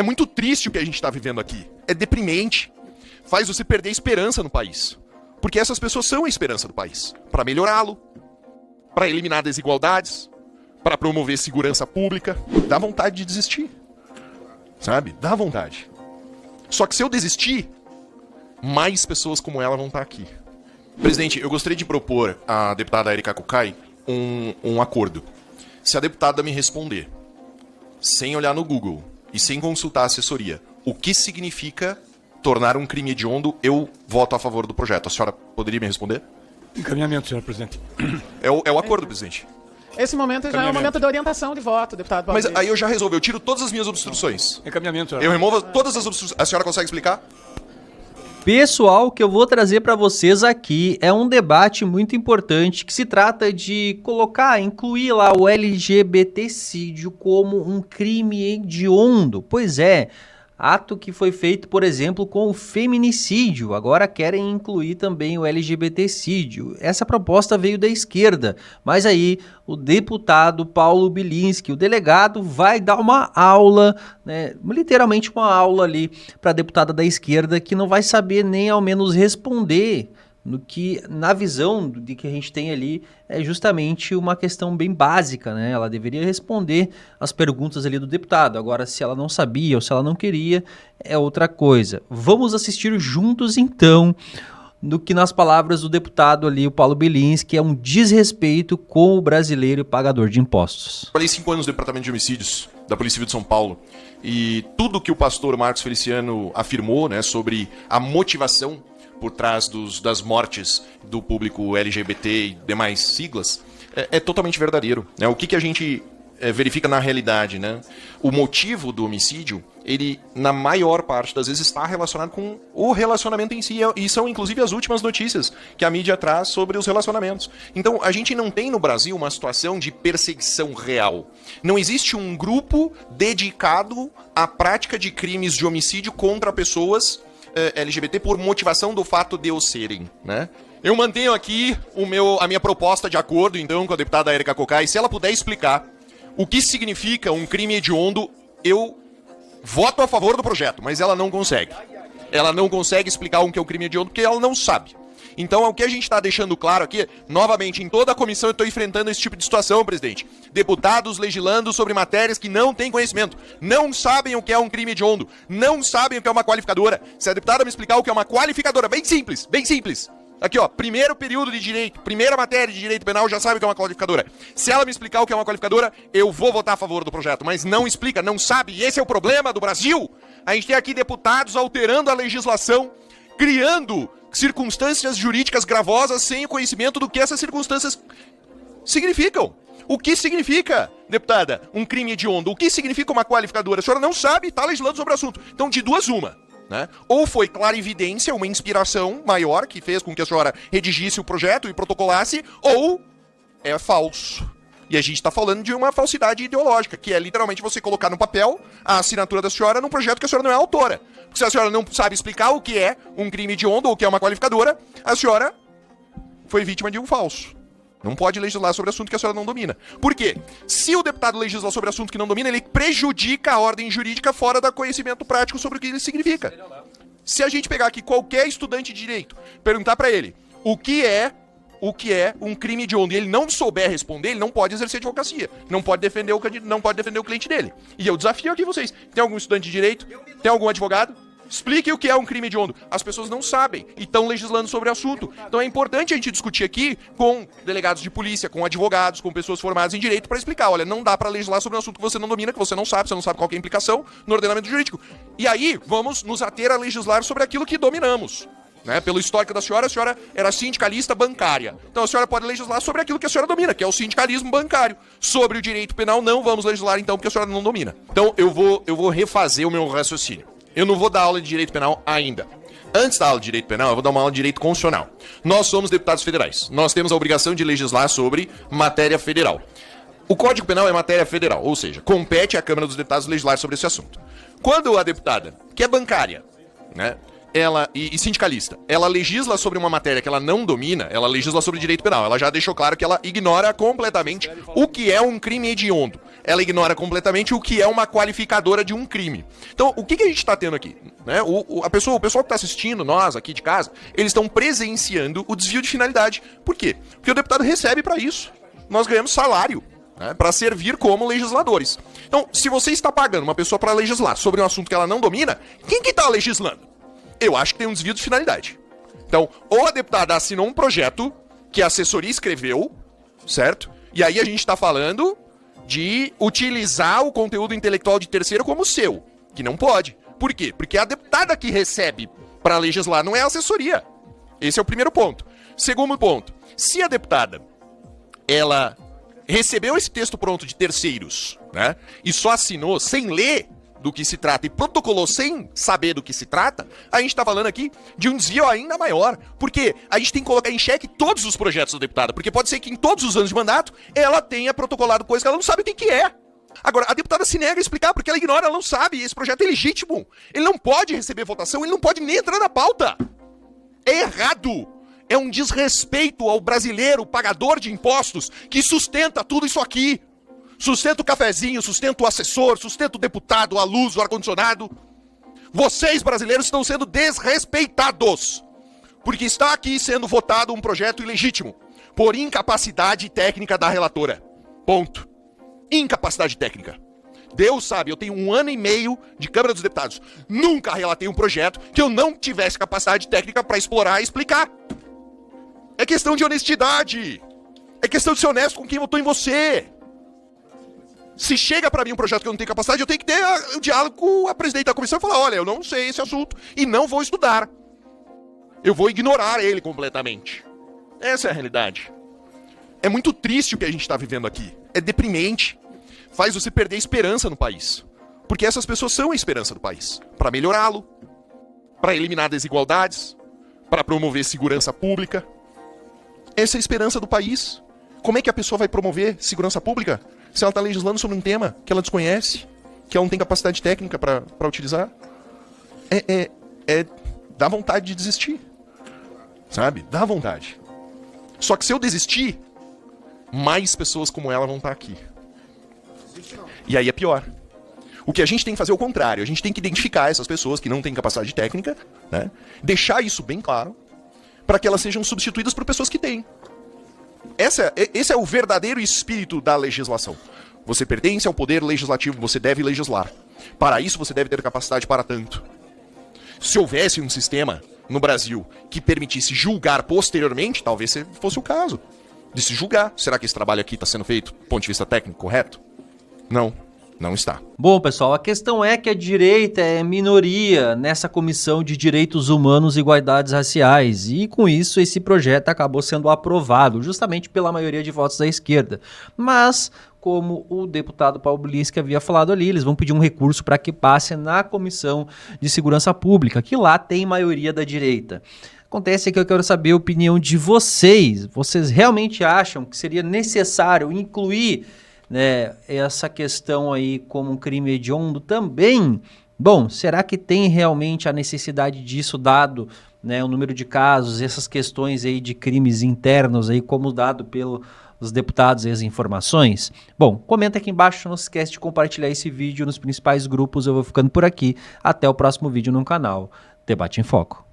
É muito triste o que a gente está vivendo aqui. É deprimente. Faz você perder a esperança no país. Porque essas pessoas são a esperança do país. Para melhorá-lo, para eliminar desigualdades, para promover segurança pública. Dá vontade de desistir. Sabe? Dá vontade. Só que se eu desistir, mais pessoas como ela vão estar aqui. Presidente, eu gostaria de propor à deputada Érica Cocai um acordo. Se a deputada me responder, sem olhar no Google e sem consultar a assessoria, o que significa tornar um crime hediondo, eu voto a favor do projeto. A senhora poderia me responder? Encaminhamento, senhor presidente. É o acordo, presidente. Esse momento já é o momento de orientação de voto, deputado Paulo. Mas aí eu já resolvo, eu tiro todas as minhas obstruções. Encaminhamento, senhor. Eu removo todas as obstruções. A senhora consegue explicar? Pessoal, o que eu vou trazer para vocês aqui é um debate muito importante que se trata de incluir lá o LGBTcídio como um crime hediondo. Pois é, ato que foi feito, por exemplo, com o feminicídio. Agora querem incluir também o LGBTcídio. Essa proposta veio da esquerda, mas aí o deputado Paulo Bilinski, o delegado, vai dar uma aula, né, literalmente uma aula ali para a deputada da esquerda que não vai saber nem ao menos responder no que, na visão de que a gente tem ali, é justamente uma questão bem básica, né? Ela deveria responder as perguntas ali do deputado. Agora, se ela não sabia ou se ela não queria, é outra coisa. Vamos assistir juntos, então, do que nas palavras do deputado ali, o Paulo Bilinski, é um desrespeito com o brasileiro pagador de impostos. Trabalhei 5 anos no Departamento de Homicídios da Polícia Civil de São Paulo e tudo que o pastor Marcos Feliciano afirmou, né, sobre a motivação por trás das mortes do público LGBT e demais siglas, é totalmente verdadeiro, né? O que a gente verifica na realidade, né? O motivo do homicídio, ele, na maior parte das vezes, está relacionado com o relacionamento em si, e são, inclusive, as últimas notícias que a mídia traz sobre os relacionamentos. Então, a gente não tem no Brasil uma situação de perseguição real. Não existe um grupo dedicado à prática de crimes de homicídio contra pessoas LGBT por motivação do fato de o serem, né? Eu mantenho aqui a minha proposta de acordo, então, com a deputada Érica Cocai. Se ela puder explicar o que significa um crime hediondo, eu voto a favor do projeto, mas ela não consegue. Ela não consegue explicar o que é um crime hediondo porque ela não sabe. Então, o que a gente está deixando claro aqui, novamente, em toda a comissão eu estou enfrentando esse tipo de situação, presidente. Deputados legislando sobre matérias que não têm conhecimento, não sabem o que é um crime hediondo, não sabem o que é uma qualificadora. Se a deputada me explicar o que é uma qualificadora, bem simples, bem simples. Aqui, ó, primeiro período de direito, primeira matéria de direito penal, já sabe o que é uma qualificadora. Se ela me explicar o que é uma qualificadora, eu vou votar a favor do projeto, mas não explica, não sabe, e esse é o problema do Brasil. A gente tem aqui deputados alterando a legislação, criando circunstâncias jurídicas gravosas sem o conhecimento do que essas circunstâncias significam. O que significa, deputada, um crime hediondo? O que significa uma qualificadora? A senhora não sabe, está legislando sobre o assunto. Então, de duas, uma, né? Ou foi clarividência, uma inspiração maior que fez com que a senhora redigisse o projeto e protocolasse, ou é falso. E a gente está falando de uma falsidade ideológica, que é literalmente você colocar no papel a assinatura da senhora num projeto que a senhora não é autora. Porque se a senhora não sabe explicar o que é um crime hediondo ou o que é uma qualificadora, a senhora foi vítima de um falso. Não pode legislar sobre assunto que a senhora não domina. Por quê? Se o deputado legisla sobre assunto que não domina, ele prejudica a ordem jurídica fora do conhecimento prático sobre o que ele significa. Se a gente pegar aqui qualquer estudante de direito, perguntar para ele o que é um crime hediondo e ele não souber responder, ele não pode exercer advocacia. Não pode defender o cliente dele. E eu desafio aqui vocês. Tem algum estudante de direito? Tem algum advogado? Explique o que é um crime hediondo. As pessoas não sabem e estão legislando sobre o assunto. Então é importante a gente discutir aqui com delegados de polícia, com advogados, com pessoas formadas em direito para explicar, olha, não dá para legislar sobre um assunto que você não domina, que você não sabe qual que é a implicação no ordenamento jurídico. E aí, vamos nos ater a legislar sobre aquilo que dominamos. Né? Pelo histórico da senhora, a senhora era sindicalista bancária. Então a senhora pode legislar sobre aquilo que a senhora domina, que é o sindicalismo bancário. Sobre o direito penal, não vamos legislar então, porque a senhora não domina. Então eu vou refazer o meu raciocínio. Eu não vou dar aula de direito penal ainda. Antes da aula de direito penal, eu vou dar uma aula de direito constitucional. Nós somos deputados federais. Nós temos a obrigação de legislar sobre matéria federal. O Código Penal é matéria federal, ou seja, compete à Câmara dos Deputados legislar sobre esse assunto. Quando a deputada, que é bancária, né, e sindicalista, ela legisla sobre uma matéria que ela não domina, ela legisla sobre direito penal. Ela já deixou claro que ela ignora completamente o que é um crime hediondo. Ela ignora completamente o que é uma qualificadora de um crime. Então, o que a gente está tendo aqui? Né? O pessoal que está assistindo, nós aqui de casa, eles estão presenciando o desvio de finalidade. Por quê? Porque o deputado recebe para isso. Nós ganhamos salário, né, para servir como legisladores. Então, se você está pagando uma pessoa para legislar sobre um assunto que ela não domina, quem que está legislando? Eu acho que tem um desvio de finalidade. Então, ou a deputada assinou um projeto que a assessoria escreveu, certo? E aí a gente está falando de utilizar o conteúdo intelectual de terceiro como seu, que não pode. Por quê? Porque a deputada que recebe para legislar não é a assessoria. Esse é o primeiro ponto. Segundo ponto, se a deputada, ela recebeu esse texto pronto de terceiros, né, e só assinou sem ler do que se trata e protocolou sem saber do que se trata, a gente está falando aqui de um desvio ainda maior, porque a gente tem que colocar em xeque todos os projetos da deputada, porque pode ser que em todos os anos de mandato ela tenha protocolado coisa que ela não sabe o que é. Agora, a deputada se nega a explicar porque ela ignora, ela não sabe, esse projeto é legítimo, ele não pode receber votação, ele não pode nem entrar na pauta. É errado, é um desrespeito ao brasileiro pagador de impostos que sustenta tudo isso aqui. Sustenta o cafezinho, sustenta o assessor, sustenta o deputado, a luz, o ar-condicionado. Vocês, brasileiros, estão sendo desrespeitados. Porque está aqui sendo votado um projeto ilegítimo, por incapacidade técnica da relatora. Ponto. Incapacidade técnica. Deus sabe, eu tenho 1 ano e meio de Câmara dos Deputados. Nunca relatei um projeto que eu não tivesse capacidade técnica para explorar e explicar. É questão de honestidade. É questão de ser honesto com quem votou em você. Se chega pra mim um projeto que eu não tenho capacidade, eu tenho que ter o diálogo com a presidente da comissão e falar, olha, eu não sei esse assunto e não vou estudar. Eu vou ignorar ele completamente. Essa é a realidade. É muito triste o que a gente está vivendo aqui. É deprimente. Faz você perder a esperança no país. Porque essas pessoas são a esperança do país. Para melhorá-lo, para eliminar desigualdades, para promover segurança pública. Essa é a esperança do país. Como é que a pessoa vai promover segurança pública se ela está legislando sobre um tema que ela desconhece, que ela não tem capacidade técnica para utilizar? Dá vontade de desistir. Sabe? Dá vontade. Só que se eu desistir, mais pessoas como ela vão estar aqui. E aí é pior. O que a gente tem que fazer é o contrário. A gente tem que identificar essas pessoas que não têm capacidade técnica, né? Deixar isso bem claro, para que elas sejam substituídas por pessoas que têm. Esse é o verdadeiro espírito da legislação. Você pertence ao poder legislativo, você deve legislar. Para isso você deve ter capacidade para tanto. Se houvesse um sistema no Brasil que permitisse julgar posteriormente, talvez fosse o caso de se julgar. Será que esse trabalho aqui está sendo feito do ponto de vista técnico correto? Não. Não está. Bom, pessoal, a questão é que a direita é minoria nessa Comissão de Direitos Humanos e Igualdades Raciais e, com isso, esse projeto acabou sendo aprovado, justamente pela maioria de votos da esquerda. Mas, como o deputado Paulo Bilinski havia falado ali, eles vão pedir um recurso para que passe na Comissão de Segurança Pública, que lá tem maioria da direita. Acontece que eu quero saber a opinião de vocês. Vocês realmente acham que seria necessário incluir, né, essa questão aí como um crime hediondo também? Bom, será que tem realmente a necessidade disso, dado, né, o número de casos, essas questões aí de crimes internos aí, como dado pelos deputados e as informações? Bom, comenta aqui embaixo, não se esquece de compartilhar esse vídeo nos principais grupos. Eu vou ficando por aqui, até o próximo vídeo no canal Debate em Foco.